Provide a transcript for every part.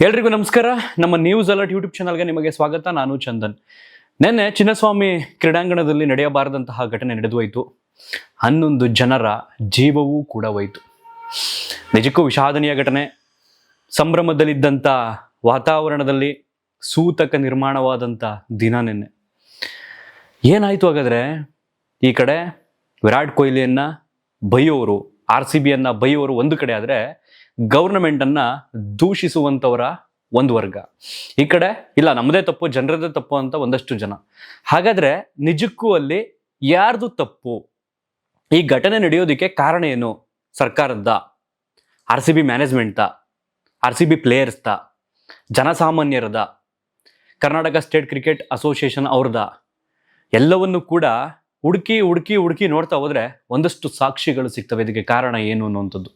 ಎಲ್ರಿಗೂ ನಮಸ್ಕಾರ. ನಮ್ಮ ನ್ಯೂಸ್ ಅಲರ್ಟ್ ಯೂಟ್ಯೂಬ್ ಚಾನಲ್ಗೆ ನಿಮಗೆ ಸ್ವಾಗತ. ನಾನು ಚಂದನ್. ನಿನ್ನೆ ಚಿನ್ನಸ್ವಾಮಿ ಕ್ರೀಡಾಂಗಣದಲ್ಲಿ ನಡೆಯಬಾರದಂತಹ ಘಟನೆ ನಡೆದು ಹೋಯಿತು. 11 ಜನರ ಜೀವವೂ ಕೂಡ ಹೋಯಿತು. ನಿಜಕ್ಕೂ ವಿಷಾದನೀಯ ಘಟನೆ. ಸಂಭ್ರಮದಲ್ಲಿದ್ದಂಥ ವಾತಾವರಣದಲ್ಲಿ ಸೂತಕ ನಿರ್ಮಾಣವಾದಂಥ ದಿನ ನಿನ್ನೆ. ಏನಾಯಿತು ಹಾಗಾದರೆ, ಈ ಕಡೆ ವಿರಾಟ್ ಕೊಹ್ಲಿಯನ್ನು ಬೈಯೋರು, RCBಯನ್ನು ಬೈಯೋರು ಒಂದು ಕಡೆ ಆದರೆ, ಗೌರ್ನಮೆಂಟನ್ನು ದೂಷಿಸುವಂಥವರ ಒಂದು ವರ್ಗ ಈ ಕಡೆ. ಇಲ್ಲ, ನಮ್ಮದೇ ತಪ್ಪು, ಜನರದೇ ತಪ್ಪು ಅಂತ ಒಂದಷ್ಟು ಜನ. ಹಾಗಾದರೆ ನಿಜಕ್ಕೂ ಅಲ್ಲಿ ಯಾರ್ದು ತಪ್ಪು? ಈ ಘಟನೆ ನಡೆಯೋದಕ್ಕೆ ಕಾರಣ ಏನು? ಸರ್ಕಾರದ್ದ, RCB ಮ್ಯಾನೇಜ್ಮೆಂಟ್ದ, RCB ಪ್ಲೇಯರ್ಸ್ದ, ಜನಸಾಮಾನ್ಯರದ, ಕರ್ನಾಟಕ ಸ್ಟೇಟ್ ಕ್ರಿಕೆಟ್ ಅಸೋಸಿಯೇಷನ್ ಅವ್ರದ? ಎಲ್ಲವನ್ನು ಕೂಡ ಹುಡುಕಿ ಹುಡುಕಿ ಹುಡುಕಿ ನೋಡ್ತಾ ಹೋದರೆ ಒಂದಷ್ಟು ಸಾಕ್ಷಿಗಳು ಸಿಗ್ತವೆ ಇದಕ್ಕೆ ಕಾರಣ ಏನು ಅನ್ನುವಂಥದ್ದು.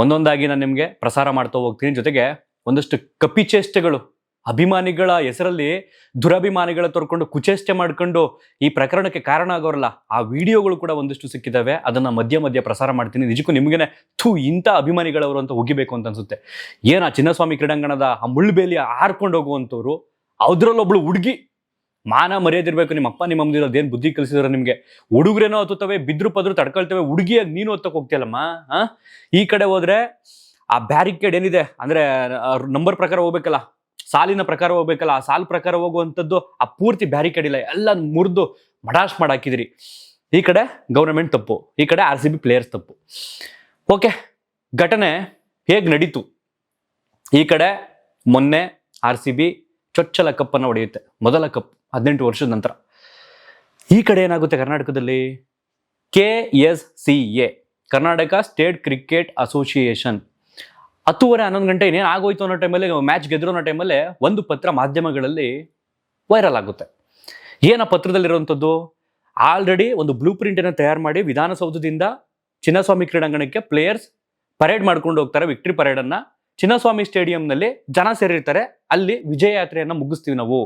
ಒಂದೊಂದಾಗಿ ನಾನು ನಿಮಗೆ ಪ್ರಸಾರ ಮಾಡ್ತಾ ಹೋಗ್ತೀನಿ. ಜೊತೆಗೆ ಒಂದಷ್ಟು ಕಪಿಚೇಷ್ಟೆಗಳು, ಅಭಿಮಾನಿಗಳ ಹೆಸರಲ್ಲಿ ದುರಭಿಮಾನಿಗಳ ತೊರ್ಕೊಂಡು ಕುಚೇಷ್ಟೆ ಮಾಡ್ಕೊಂಡು ಈ ಪ್ರಕರಣಕ್ಕೆ ಕಾರಣ ಆಗೋರಲ್ಲ, ಆ ವಿಡಿಯೋಗಳು ಕೂಡ ಒಂದಷ್ಟು ಸಿಕ್ಕಿದ್ದಾವೆ. ಅದನ್ನು ಮಧ್ಯ ಮಧ್ಯ ಪ್ರಸಾರ ಮಾಡ್ತೀನಿ. ನಿಜಕ್ಕೂ ನಿಮಗೇನೆ ಇಂಥ ಅಭಿಮಾನಿಗಳವರು ಅಂತ ಹೋಗಿಬೇಕು ಅಂತ ಅನ್ಸುತ್ತೆ. ಏನು ಆ ಚಿನ್ನಸ್ವಾಮಿ ಕ್ರೀಡಾಂಗಣದ ಆ ಮುಳ್ಳುಬೇಲಿ ಹಾರ್ಕೊಂಡು ಹೋಗುವಂಥವ್ರು, ಅದರಲ್ಲೊಬ್ಳು ಹುಡುಗಿ, ಮಾನ ಮರ್ಯಾದಿರ್ಬೇಕು. ನಿಮ್ಮ ಅಪ್ಪ ನಿಮ್ಮ ಅಮ್ಮದಿರೋದು ಏನು ಬುದ್ಧಿ ಕಲಿಸಿದ್ರೆ ನಿಮಗೆ? ಹುಡುಗರೇನೋ ಹತ್ತುತ್ತವೆ, ಬಿದ್ರು ಪದ್ರು ತಡ್ಕೊಳ್ತವೆ, ಹುಡುಗಿಯಾಗಿ ನೀನು ಹೊತ್ತಕ್ಕೆ ಹೋಗ್ತೀಯಲ್ಲಮ್ಮ. ಈ ಕಡೆ ಹೋದ್ರೆ ಆ ಬ್ಯಾರಿಕೇಡ್ ಏನಿದೆ ಅಂದರೆ ನಂಬರ್ ಪ್ರಕಾರ ಹೋಗ್ಬೇಕಲ್ಲ, ಸಾಲಿನ ಪ್ರಕಾರ ಹೋಗ್ಬೇಕಲ್ಲ, ಆ ಸಾಲು ಪ್ರಕಾರ ಹೋಗುವಂಥದ್ದು ಆ ಪೂರ್ತಿ ಬ್ಯಾರಿಕೇಡ್ ಇಲ್ಲ, ಎಲ್ಲ ಮುರಿದು ಮಡಾಶ್ ಮಾಡಾಕಿದಿರಿ. ಈ ಕಡೆ ಗೌರ್ಮೆಂಟ್ ತಪ್ಪು, ಈ ಕಡೆ RCB ಪ್ಲೇಯರ್ಸ್ ತಪ್ಪು. ಓಕೆ, ಘಟನೆ ಹೇಗೆ ನಡೀತು? ಈ ಕಡೆ ಮೊನ್ನೆ RCB ಚೊಚ್ಚಲ ಕಪ್ಪನ್ನು ಹೊಡೆಯುತ್ತೆ, ಮೊದಲ ಕಪ್ 18 ವರ್ಷದ ನಂತರ. ಈ ಕಡೆ ಏನಾಗುತ್ತೆ ಕರ್ನಾಟಕದಲ್ಲಿ? KSCA, Karnataka state cricket association, 10:30 11 ಗಂಟೆ ಇನ್ನೇನು ಆಗೋಯ್ತು ಅನ್ನೋ ಟೈಮಲ್ಲಿ, ಮ್ಯಾಚ್ ಗೆದ್ರು ಅನ್ನೋ ಟೈಮಲ್ಲಿ ಒಂದು ಪತ್ರ ಮಾಧ್ಯಮಗಳಲ್ಲಿ ವೈರಲ್ ಆಗುತ್ತೆ. ಏನು ಆ ಪತ್ರದಲ್ಲಿರುವಂಥದ್ದು? ಆಲ್ರೆಡಿ ಒಂದು ಬ್ಲೂ ಪ್ರಿಂಟನ್ನು ತಯಾರು ಮಾಡಿ ವಿಧಾನಸೌಧದಿಂದ ಚಿನ್ನಸ್ವಾಮಿ ಕ್ರೀಡಾಂಗಣಕ್ಕೆ ಪ್ಲೇಯರ್ಸ್ ಪರೇಡ್ ಮಾಡ್ಕೊಂಡು ಹೋಗ್ತಾರೆ. ವಿಕ್ಟ್ರಿ ಪರೇಡನ್ನು ಚಿನ್ನಸ್ವಾಮಿ ಸ್ಟೇಡಿಯಂನಲ್ಲಿ ಜನ ಸೇರಿರ್ತಾರೆ, ಅಲ್ಲಿ ವಿಜಯ ಯಾತ್ರೆಯನ್ನು ಮುಗಿಸ್ತೀವಿ ನಾವು,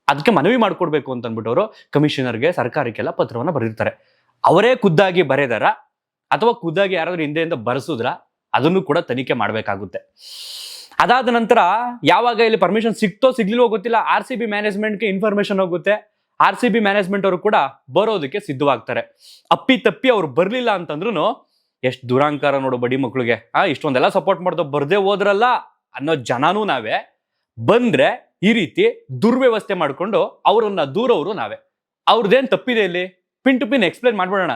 ಅದಕ್ಕೆ ಮನವಿ ಮಾಡಿಕೊಡ್ಬೇಕು ಅಂತ ಅಂದ್ಬಿಟ್ಟು ಕಮಿಷನರ್ಗೆ, ಸರ್ಕಾರಕ್ಕೆಲ್ಲ ಪತ್ರವನ್ನು ಬರೆದಿರ್ತಾರೆ. ಅವರೇ ಖುದ್ದಾಗಿ ಬರೆದಾರ ಅಥವಾ ಖುದ್ದಾಗಿ ಯಾರಾದ್ರೂ ಹಿಂದೆಯಿಂದ ಬರೆಸಿದ್ರ ಅದನ್ನು ಕೂಡ ತನಿಖೆ ಮಾಡಬೇಕಾಗುತ್ತೆ. ಅದಾದ ನಂತರ ಯಾವಾಗ ಇಲ್ಲಿ ಪರ್ಮಿಷನ್ ಸಿಕ್ತೋ ಸಿಗ್ಲಿಲ್ವೋ ಗೊತ್ತಿಲ್ಲ, RCB ಮ್ಯಾನೇಜ್ಮೆಂಟ್ಗೆ ಇನ್ಫಾರ್ಮೇಶನ್ ಹೋಗುತ್ತೆ. RCB ಮ್ಯಾನೇಜ್ಮೆಂಟ್ ಅವರು ಕೂಡ ಬರೋದಕ್ಕೆ ಸಿದ್ಧವಾಗ್ತಾರೆ. ಅಪ್ಪಿ ತಪ್ಪಿ ಅವ್ರು ಬರಲಿಲ್ಲ ಅಂತಂದ್ರೂ ಎಷ್ಟು ದುರಾಂಕಾರ ನೋಡು ಬಡಿ ಮಕ್ಕಳಿಗೆ. ಇಷ್ಟೊಂದೆಲ್ಲ ಸಪೋರ್ಟ್ ಮಾಡ್ದೋ ಬರ್ದೇ ಹೋದ್ರಲ್ಲ ಅನ್ನೋ ಜನನೂ ನಾವೇ, ಬಂದ್ರೆ ಈ ರೀತಿ ದುರ್ವ್ಯವಸ್ಥೆ ಮಾಡ್ಕೊಂಡು ಅವರನ್ನ ದೂರವರು ನಾವೇ. ಅವ್ರದ್ದೇನು ತಪ್ಪಿದೆ ಇಲ್ಲಿ? ಪಿನ್ ಟು ಪಿನ್ ಎಕ್ಸ್ಪ್ಲೈನ್ ಮಾಡ್ಬಿಡೋಣ.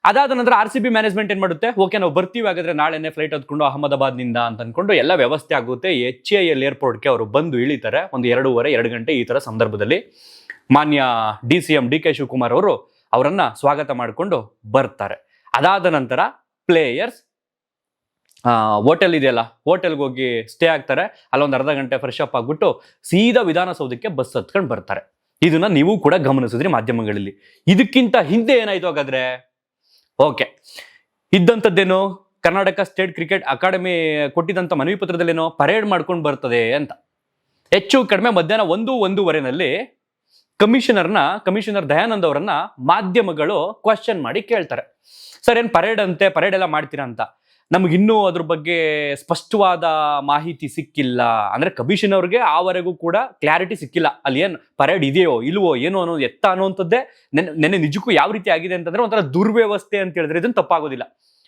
ಅದಾದ ನಂತರ RCB ಮ್ಯಾನೇಜ್ಮೆಂಟ್ ಏನ್ ಮಾಡುತ್ತೆ? ಓಕೆ, ನಾವು ಬರ್ತೀವಿ, ಹಾಗಾದ್ರೆ ನಾಳೆನೆ ಫ್ಲೈಟ್ ಹತ್ಕೊಂಡು ಅಹಮದಾಬಾದ್ನಿಂದ ಅಂತ ಅನ್ಕೊಂಡು ಎಲ್ಲ ವ್ಯವಸ್ಥೆ ಆಗುತ್ತೆ. HAL ಏರ್ಪೋರ್ಟ್ಗೆ ಅವರು ಬಂದು ಇಳಿತಾರೆ ಒಂದು 2 ಗಂಟೆ. ಈ ತರ ಸಂದರ್ಭದಲ್ಲಿ ಮಾನ್ಯ DCM DK ಶಿವಕುಮಾರ್ ಅವರು ಅವರನ್ನ ಸ್ವಾಗತ ಮಾಡಿಕೊಂಡು ಬರ್ತಾರೆ. ಅದಾದ ನಂತರ ಪ್ಲೇಯರ್ಸ್ ಹೋಟೆಲ್ ಇದೆಯಲ್ಲ, ಹೋಟೆಲ್ಗೆ ಹೋಗಿ ಸ್ಟೇ ಆಗ್ತಾರೆ. ಅಲ್ಲೊಂದು ಅರ್ಧ ಗಂಟೆ ಫ್ರೆಶ್ ಅಪ್ ಆಗ್ಬಿಟ್ಟು ಸೀದಾ ವಿಧಾನಸೌಧಕ್ಕೆ ಬಸ್ ಹತ್ಕೊಂಡು ಬರ್ತಾರೆ. ಇದನ್ನ ನೀವು ಕೂಡ ಗಮನಿಸಿದ್ರಿ ಮಾಧ್ಯಮಗಳಲ್ಲಿ. ಇದಕ್ಕಿಂತ ಹಿಂದೆ ಏನಾಯ್ತು ಹಾಗಾದ್ರೆ? ಓಕೆ, ಇದ್ದಂಥದ್ದೇನು? ಕರ್ನಾಟಕ ಸ್ಟೇಟ್ ಕ್ರಿಕೆಟ್ ಅಕಾಡೆಮಿ ಕೊಟ್ಟಿದ್ದಂಥ ಮನವಿ ಪತ್ರದಲ್ಲೇನೋ ಪರೇಡ್ ಮಾಡ್ಕೊಂಡು ಬರ್ತದೆ ಅಂತ. ಹೆಚ್ಚು ಕಡಿಮೆ ಮಧ್ಯಾಹ್ನ 1-1:30ನಲ್ಲಿ ಕಮಿಷನರ್ ದಯಾನಂದ್ ಅವರನ್ನ ಮಾಧ್ಯಮಗಳು ಕ್ವಶನ್ ಮಾಡಿ ಕೇಳ್ತಾರೆ, ಸರ್ ಏನು ಪರೇಡ್ ಅಂತೆ, ಪರೇಡ್ ಎಲ್ಲ ಮಾಡ್ತೀರಾ ಅಂತ. ನಮಗಿನ್ನೂ ಅದ್ರ ಬಗ್ಗೆ ಸ್ಪಷ್ಟವಾದ ಮಾಹಿತಿ ಸಿಕ್ಕಿಲ್ಲ. ಅಂದ್ರೆ ಕಮಿಷನ್ ಅವ್ರಿಗೆ ಆವರೆಗೂ ಕೂಡ ಕ್ಲಾರಿಟಿ ಸಿಕ್ಕಿಲ್ಲ, ಅಲ್ಲಿ ಏನು ಪರೇಡ್ ಇದೆಯೋ ಇಲ್ವೋ ಏನೋ ಅನ್ನೋದು ಅನ್ನುವಂಥದ್ದೇ ನೆನ್ನೆ ನಿಜಕ್ಕೂ ಯಾವ ರೀತಿ ಆಗಿದೆ ಅಂತಂದ್ರೆ ಒಂಥರ ದುರ್ವ್ಯವಸ್ಥೆ ಅಂತ ಹೇಳಿದ್ರೆ ಇದನ್ನು ತಪ್ಪಾಗೋದಿಲ್ಲ.